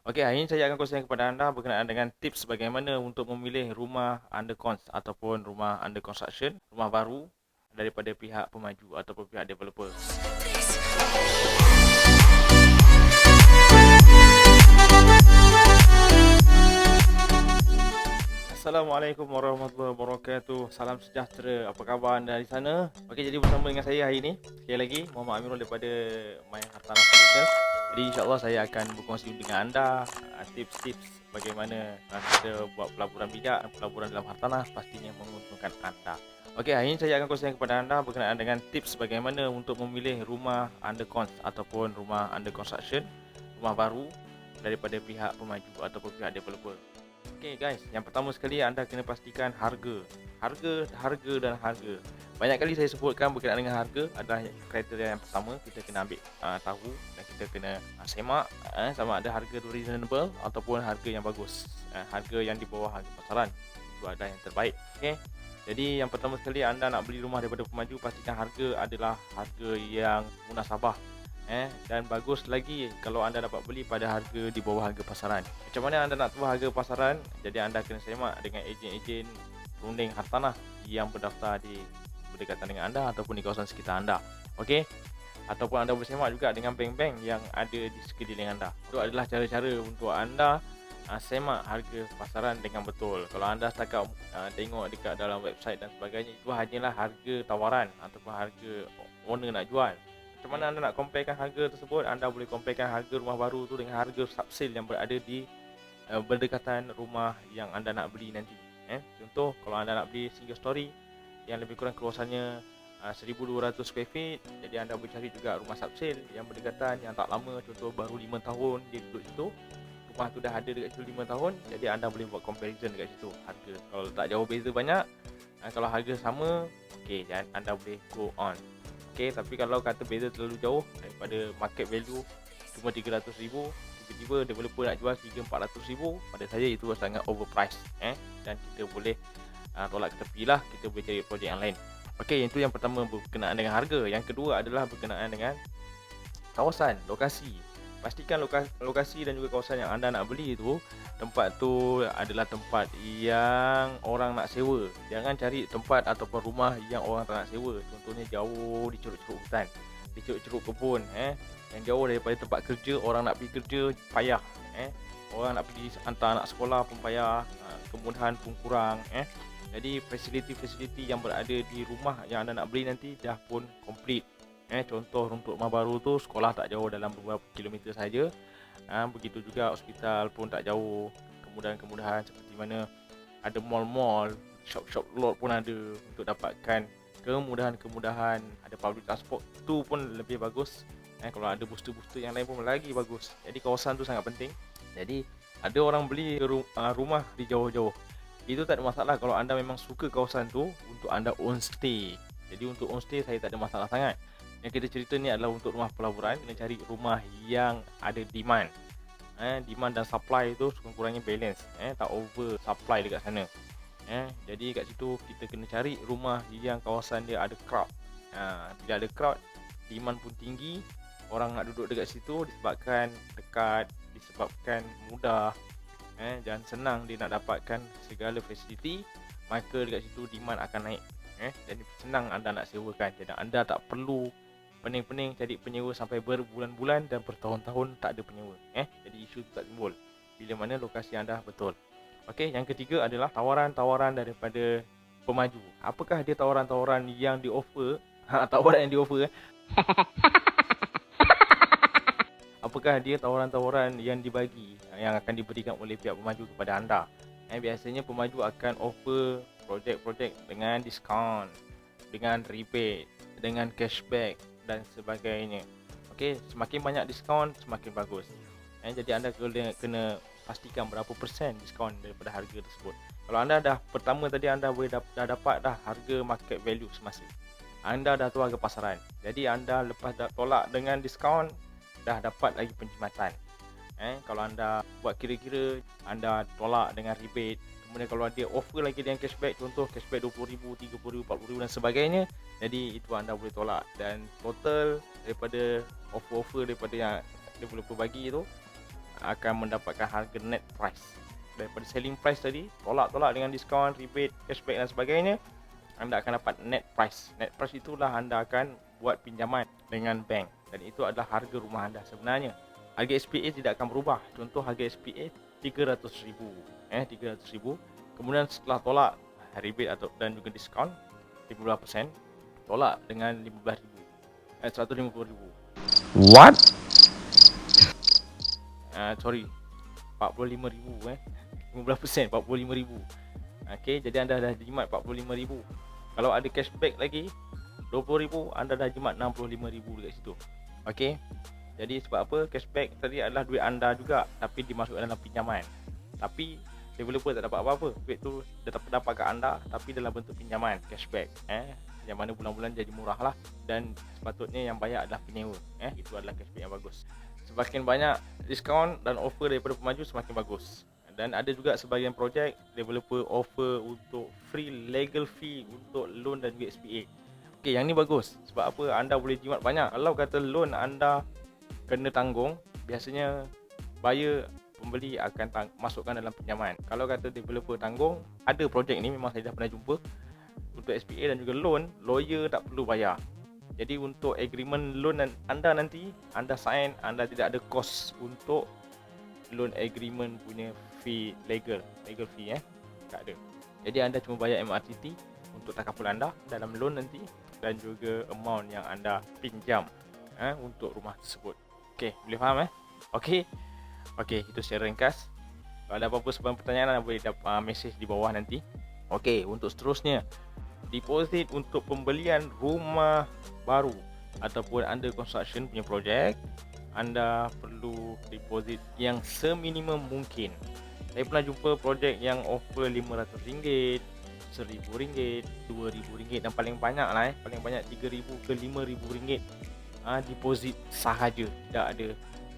Okey, hari ini saya akan kongsikan kepada anda berkenaan dengan tips bagaimana untuk memilih rumah under cons ataupun rumah under construction, rumah baru daripada pihak pemaju ataupun pihak developer. Assalamualaikum warahmatullahi wabarakatuh. Salam sejahtera. Apa khabar anda di sana? Okey, jadi bersama dengan saya hari ini sekali lagi Muhammad Amirul daripada My Hartanah Solutions. Jadi insya-Allah saya akan berkongsi dengan anda tips-tips bagaimana kita buat pelaburan bijak dan pelaburan dalam hartanah pastinya menguntungkan anda. Okey, hari ini saya akan kongsikan kepada anda berkenaan dengan tips bagaimana untuk memilih rumah under cons ataupun rumah under construction, rumah baru daripada pihak pemaju ataupun pihak developer. Okey guys, yang pertama sekali anda kena pastikan harga. Harga dan harga. Banyak kali saya sebutkan berkenaan dengan harga adalah kriteria yang pertama, kita kena ambil tahu dan kita kena semak sama ada harga tu reasonable ataupun harga yang bagus. Harga yang di bawah harga pasaran. Itu adalah yang terbaik. Okey. Jadi yang pertama sekali anda nak beli rumah daripada pemaju, pastikan harga adalah harga yang munasabah dan bagus lagi kalau anda dapat beli pada harga di bawah harga pasaran. Macam mana anda nak tahu harga pasaran? Jadi anda kena semak dengan ejen-ejen perunding hartanah yang berdaftar di berdekatan dengan anda ataupun di kawasan sekitar anda. Okey? Ataupun anda boleh semak juga dengan bank-bank yang ada di sekeliling anda. Itu adalah cara-cara untuk anda semak harga pasaran dengan betul. Kalau anda setakat tengok dekat dalam website dan sebagainya, itu hanyalah harga tawaran ataupun harga owner nak jual. Macam mana anda nak comparekan harga tersebut? Anda boleh comparekan harga rumah baru tu dengan harga subsale yang berada di berdekatan rumah yang anda nak beli nanti. Contoh, kalau anda nak beli single story yang lebih kurang kawasannya 1200 square feet, jadi anda boleh cari juga rumah subsale yang berdekatan, yang tak lama, contoh baru 5 tahun dia duduk situ. Rumah tu dah ada dekat situ 5 tahun, jadi anda boleh buat comparison dekat situ harga. Kalau tak jauh beza banyak, kalau harga sama, okey, dan anda boleh go on. Okey, tapi kalau kata beza terlalu jauh daripada market value cuma 300,000, tiba-tiba developer nak jual 300-400,000, pada saya itu sangat overpriced dan kita boleh tolak ke tepi lah, kita boleh cari projek yang lain. Okey, itu yang pertama berkenaan dengan harga. Yang kedua adalah berkenaan dengan kawasan, lokasi. Pastikan lokasi dan juga kawasan yang anda nak beli itu, tempat tu adalah tempat yang orang nak sewa. Jangan cari tempat ataupun rumah yang orang tak nak sewa. Contohnya jauh di ceruk-ceruk hutan, di ceruk-ceruk kebun, yang jauh daripada tempat kerja, orang nak pergi kerja payah, orang nak pergi hantar anak sekolah pun payah, kemudahan pun kurang, Jadi fasiliti-fasiliti yang berada di rumah yang anda nak beli nanti dah pun komplit. Contoh untuk rumah baru tu, sekolah tak jauh dalam beberapa kilometer saja. Begitu juga hospital pun tak jauh. Kemudahan-kemudahan seperti mana ada mall-mall, shop-shop lot pun ada untuk dapatkan kemudahan-kemudahan. Ada public transport tu pun lebih bagus. Kalau ada booster-booster yang lain pun lagi bagus. Jadi kawasan tu sangat penting. Jadi ada orang beli rumah di jauh-jauh. Itu tak ada masalah kalau anda memang suka kawasan tu untuk anda own stay. Jadi untuk own stay saya tak ada masalah sangat. Yang kita cerita ni adalah untuk rumah pelaburan, kena cari rumah yang ada demand. Demand dan supply tu kurang-kurangnya balance, tak over supply dekat sana. Jadi kat situ kita kena cari rumah yang kawasan dia ada crowd. Bila ada crowd, demand pun tinggi, orang nak duduk dekat situ disebabkan dekat, disebabkan mudah, dan senang dia nak dapatkan segala fasiliti, maka dekat situ demand akan naik. Jadi senang anda nak sewakan, jadi anda tak perlu pening-pening cari penyewa sampai berbulan-bulan dan bertahun-tahun tak ada penyewa. Jadi isu tu tak timbul bila mana lokasi anda betul. Okey, yang ketiga adalah tawaran-tawaran daripada pemaju. Apakah dia tawaran-tawaran yang di-offer? Tawaran yang di-offer. Apakah dia tawaran-tawaran yang dibagi, yang akan diberikan oleh pihak pemaju kepada anda? Biasanya pemaju akan offer projek-projek dengan diskaun, dengan rebate, dengan cashback dan sebagainya. Okey, semakin banyak diskaun semakin bagus. Jadi anda kena pastikan berapa persen diskaun daripada harga tersebut. Kalau anda dah pertama tadi anda boleh dah dapat dah harga market value semasa. Anda dah tahu harga pasaran. Jadi anda lepas dah tolak dengan diskaun dah dapat lagi penjimatan. Kalau anda buat kira-kira, anda tolak dengan rebate, kemudian kalau dia offer lagi dengan cashback, contoh cashback 20,000, 30,000, 40,000 dan sebagainya, jadi itu anda boleh tolak. Dan total daripada offer-offer daripada yang developer bagi itu, akan mendapatkan harga net price. Daripada selling price tadi, tolak dengan diskaun, rebate, cashback dan sebagainya, anda akan dapat net price. Net price itulah anda akan buat pinjaman dengan bank, dan itu adalah harga rumah anda sebenarnya. Harga SPA tidak akan berubah. Contoh harga SPA 300,000, 300,000. Kemudian setelah tolak rebate dan juga diskaun 15%, tolak dengan 15,000, 150,000. What? Sorry, 45,000, 15%, 45,000. Okey, jadi anda dah jimat 45,000. Kalau ada cashback lagi 20,000, anda dah jimat 65,000 dekat situ. Okey. Jadi sebab apa? Cashback tadi adalah duit anda juga, tapi dimasukkan dalam pinjaman. Tapi developer tak dapat apa-apa. Duit tu dapat kat anda, tapi dalam bentuk pinjaman, cashback. Yang mana bulan-bulan jadi murah lah, dan sepatutnya yang bayar adalah penyewa. Itu adalah cashback yang bagus. Semakin banyak diskaun dan offer daripada pemaju, semakin bagus. Dan ada juga sebahagian projek developer offer untuk free legal fee untuk loan dan juga SPA. Okey, yang ni bagus. Sebab apa? Anda boleh jimat banyak. Kalau kata loan anda kena tanggung, biasanya buyer, pembeli akan masukkan dalam pinjaman. Kalau kata developer tanggung, ada projek ni memang saya dah pernah jumpa. Untuk SPA dan juga loan, lawyer tak perlu bayar. Jadi untuk agreement loan anda nanti, anda sign, anda tidak ada cost untuk loan agreement punya fee, legal fee, tak ada. Jadi anda cuma bayar MRTT untuk takaful anda dalam loan nanti, dan juga amount yang anda pinjam untuk rumah tersebut. Okey, boleh faham Okey, itu secara ringkas. Kalau ada apa-apa sebelum pertanyaan, anda boleh dapat message di bawah nanti. Okey, untuk seterusnya, deposit untuk pembelian rumah baru ataupun under construction punya projek, anda perlu deposit yang seminimum mungkin. Saya pernah jumpa projek yang offer RM500, RM1,000, RM2,000, dan paling banyak lah paling banyak RM3,000 ke RM5,000 deposit sahaja, tidak ada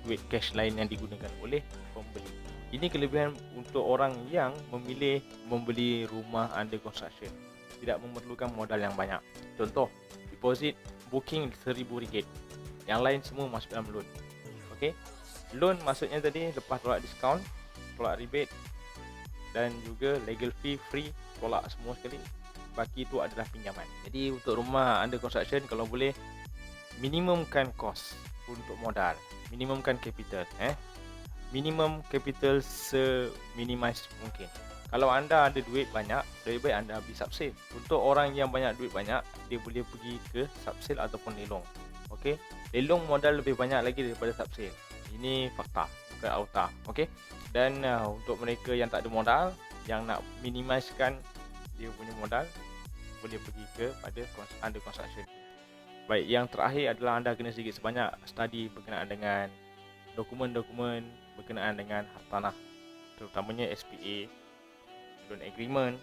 duit cash lain yang digunakan oleh pembeli. Ini kelebihan untuk orang yang memilih membeli rumah under construction, tidak memerlukan modal yang banyak. Contoh, deposit booking RM1,000, yang lain semua masuk dalam loan. Okey, loan maksudnya tadi lepas tolak diskaun, tolak rebate dan juga legal fee free, tolak semua sekali. Baki itu adalah pinjaman. Jadi untuk rumah under construction, kalau boleh minimumkan cost untuk modal, minimumkan capital, minimum capital seminimize mungkin. Kalau anda ada duit banyak, lebih baik anda beli subsale. Untuk orang yang banyak duit banyak, dia boleh pergi ke subsale ataupun lelong. Okey, lelong modal lebih banyak lagi daripada subsale. Ini fakta, bukan auta. Okey. Dan untuk mereka yang tak ada modal, yang nak minimizekan dia punya modal, boleh pergi ke pada under construction. Baik, yang terakhir adalah anda kena sedikit sebanyak study berkenaan dengan dokumen-dokumen berkenaan dengan hartanah, terutamanya SPA, loan agreement,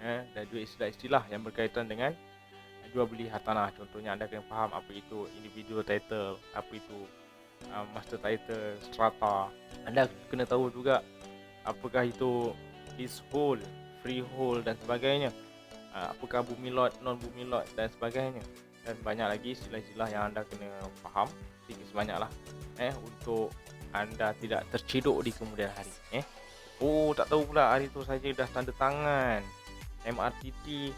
dan juga istilah-istilah yang berkaitan dengan jual beli hartanah. Contohnya anda kena faham apa itu individual title, apa itu master title, strata. Anda kena tahu juga apakah itu leasehold, freehold dan sebagainya, apakah bumi lot, non bumi lot dan sebagainya, dan banyak lagi istilah-istilah yang anda kena faham sedikit sebanyaklah, untuk anda tidak terciduk di kemudian hari. Oh, tak tahu pula hari tu saja dah tanda tangan MRTT,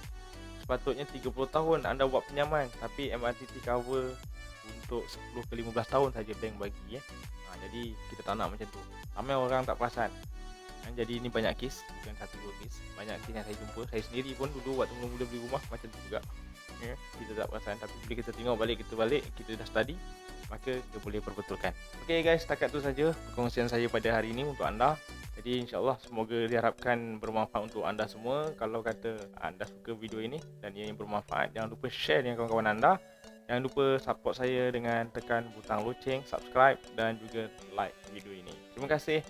sepatutnya 30 tahun anda buat pinjaman, tapi MRTT cover untuk 10 ke 15 tahun saja bank bagi. Jadi kita tak nak macam tu. Ramai orang tak perasan. Jadi ini banyak kes, bukan satu dua kes, banyak kes yang saya jumpa. Saya sendiri pun dulu waktu mula-mula beli rumah macam tu juga. Kita tak perasan, tapi bila kita tengok balik, kita dah study, maka kita boleh perbetulkan. Okey guys, setakat tu saja perkongsian saya pada hari ini untuk anda. Jadi insyaAllah semoga diharapkan bermanfaat untuk anda semua. Kalau kata anda suka video ini dan ia yang bermanfaat, jangan lupa share dengan kawan-kawan anda. Jangan lupa support saya dengan tekan butang loceng, subscribe dan juga like video ini. Terima kasih.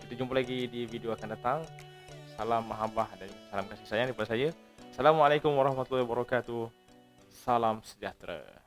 Kita jumpa lagi di video akan datang. Salam mahabbah dan salam kasih sayang daripada saya. Assalamualaikum warahmatullahi wabarakatuh. Salam sejahtera.